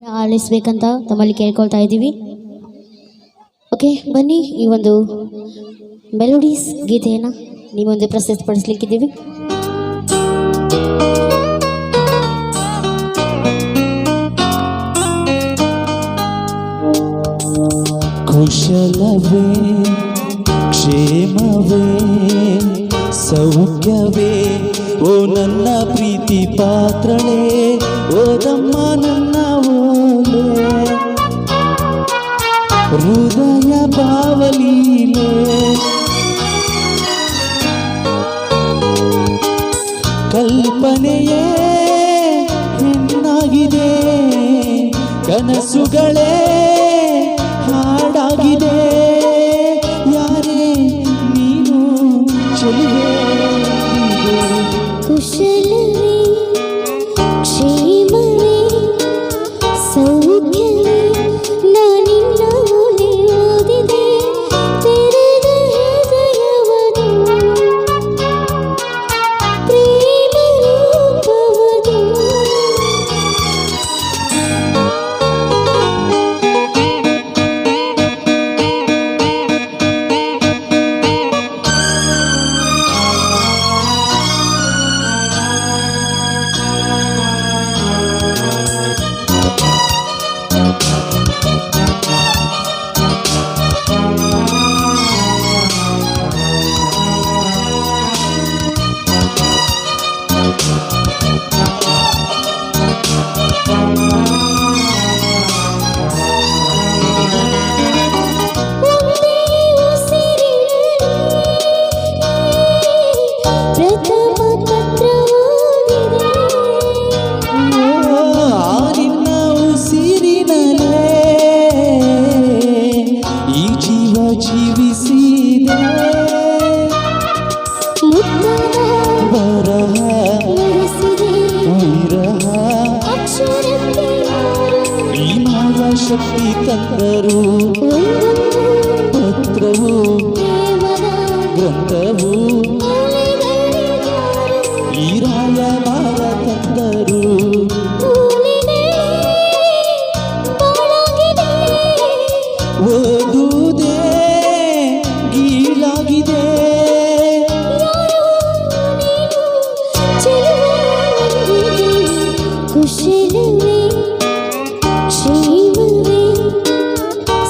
ಆಲಿಸ್ಬೇಕಂತ ತಮ್ಮಲ್ಲಿ ಕೇಳ್ಕೊಳ್ತಾ ಇದ್ದೀವಿ. ಓಕೆ, ಬನ್ನಿ ಈ ಒಂದು ಮೆಲೋಡೀಸ್ ಗೀತೆಯನ್ನು ನಿಮ್ಮ ಮುಂದೆ ಪ್ರಸ್ತುತಪಡಿಸ್ಲಿಕ್ಕಿದ್ದೀವಿ. ಕುಶಲವೇ ಕ್ಷೇಮವೇ ಸೌಖ್ಯವೇ ಓ ನನ್ನ ಪ್ರೀತಿ ಪಾತ್ರಳೇ, ಓದಮ್ಮ ನನ್ನ ಓಲೆ ಹೃದಯ ಬಾವಲೀಲೆ. ಕಲ್ಪನೆಯೇ ಹೆಣ್ಣಾಗಿದೆ, ಕನಸುಗಳೇ ಹಾಡಾಗಿದೆ. ಯಾರೇ ನೀನು ಚೆಲುವೆ, ಕುಶಲವೇ ಕ್ಷೇಮವೇ ಸೌಖ್ಯವೇ ನಾನಿನ್ನ ಓಲೆ ಓದಿದೆ ತೆರೆದ ಹೃದಯವದು ಪ್ರೇಮ ರೂಪವದು. ಜೀವಿಸಿದೆ ಬರಹ ವಿರಹ ಈ ಮಾಯ ಶಕ್ತಿ ತಂದರು, ಪತ್ರವು ಗ್ರಂಥವು ಈ ರಾಯಭಾರ ತಂದರು. ಓದುವುದೇ ಗೀಳಾಗಿದೆ, ಕುಶಲವೇ ಕ್ಷೇಮವೇ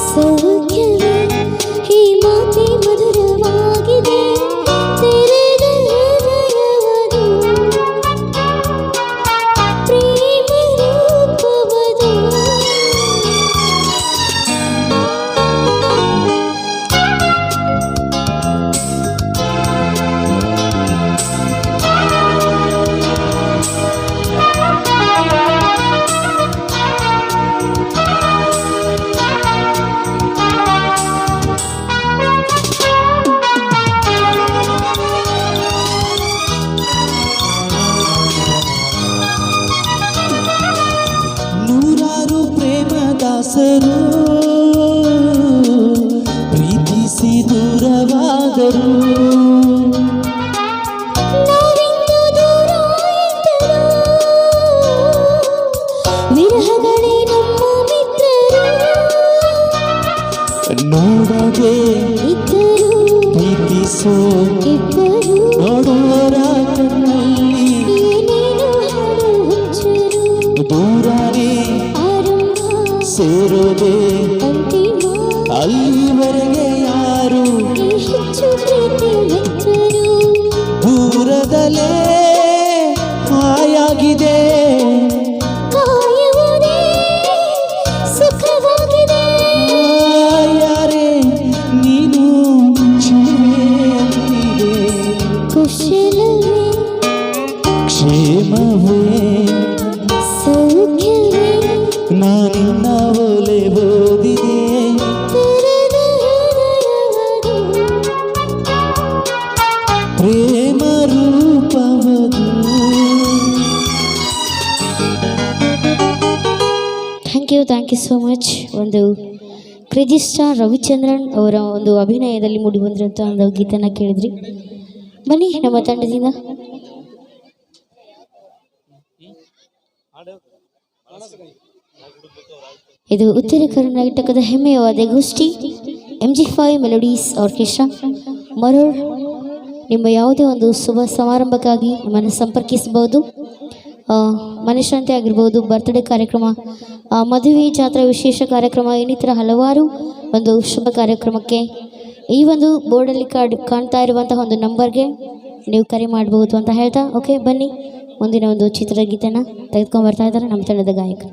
ಸೌಖ್ಯವೇ ಈ ಮಾತೆ ಮಧುರವಾಗಿದೆ ತೆರೆದ ಹೃದಯವದು ಪ್ರೇಮ ರೂಪವದು. ನೂರಾರು ಪ್ರೇಮದಾಸರು ಪ್ರೀತಿಸಿ ದೂರವಾದರು, ವಿರಹಗಳೇ ನಮ್ಮ ಮಿತ್ರರು, ನೋಡದೆ ಇದ್ದರು ಪ್ರೀತಿಸೋ ಇಬ್ಬರು ನೋಡುವರ ಕಣ್ಣಲ್ಲಿ ಏನೇನು ಹಾಡು ಹುಚ್ಚರು. ದೂರನೇ ಆರಂಭ ಸೇರೋದೆ ಅಂತಿಮ ಅಲ್ಲಿವರೆಗೆ ಯಾರು ಈ ಹೆಚ್ಚು ಪ್ರೀತಿ ಮೆಚ್ಚರು. ದೂರದಲ್ಲೇ ಹಾಯಾಗಿದೆ, ಕಾಯುವುದೇ ಸುಖವಾಗಿದೆ. ಯಾರೇ ನೀನು ಚೆಲುವೆ ಅಂತಿದೆ. ಕುಶಲವೇ ಕ್ಷೇಮವೇ ಸೌಖ್ಯವೇ ನಾನಿನ್ನ ಓಲೆ ಓದಿದೆ ತೆರೆದ ಹೃದಯವದು ಪ್ರೇಮ ರೂಪವದು. Thank you so much. ಒಂದು ಕ್ರೇಜಿ ಸ್ಟಾರ್ ರವಿಚಂದ್ರನ್ ಅವರ ಒಂದು ಅಭಿನಯದಲ್ಲಿ ಮೂಡಿಬಂದಿರುವಂಥ ಒಂದು ಗೀತನ ಕೇಳಿದ್ರಿ. ಬನ್ನಿ ನಮ್ಮ ತಂಡದಿಂದ ಹಾಡು ಇದು ಉತ್ತರ ಕರ್ನಾಟಕದ ಹೆಮ್ಮೆಯ ವಾದ್ಯಗೋಷ್ಠಿ MG5 ಮೆಲೋಡೀಸ್ ಆರ್ಕೆಸ್ಟ್ರಾ ಮರೂರ್. ನಿಮ್ಮ ಯಾವುದೇ ಒಂದು ಶುಭ ಸಮಾರಂಭಕ್ಕಾಗಿ ನಿಮ್ಮನ್ನು ಸಂಪರ್ಕಿಸಬಹುದು. ಮನಶಾಂತಿ ಆಗಿರ್ಬೋದು, ಬರ್ತ್ಡೇ ಕಾರ್ಯಕ್ರಮ, ಮದುವೆ, ಜಾತ್ರಾ, ವಿಶೇಷ ಕಾರ್ಯಕ್ರಮ, ಇನ್ನಿತರ ಹಲವಾರು ಒಂದು ಶುಭ ಕಾರ್ಯಕ್ರಮಕ್ಕೆ ಈ ಒಂದು ಬೋರ್ಡಲ್ಲಿ ಕಾಣ್ತಾ ಇರುವಂತಹ ಒಂದು ನಂಬರ್ಗೆ ನೀವು ಕರೆ ಮಾಡಬಹುದು ಅಂತ ಹೇಳ್ತಾ, ಓಕೆ ಬನ್ನಿ ಮುಂದಿನ ಒಂದು ಚಿತ್ರಗೀತೆನ ತೆಗೆದುಕೊಂಡು ಬರ್ತಾ ಇದ್ದಾರೆ ನಮ್ಮ ತಂಡದ ಗಾಯಕ.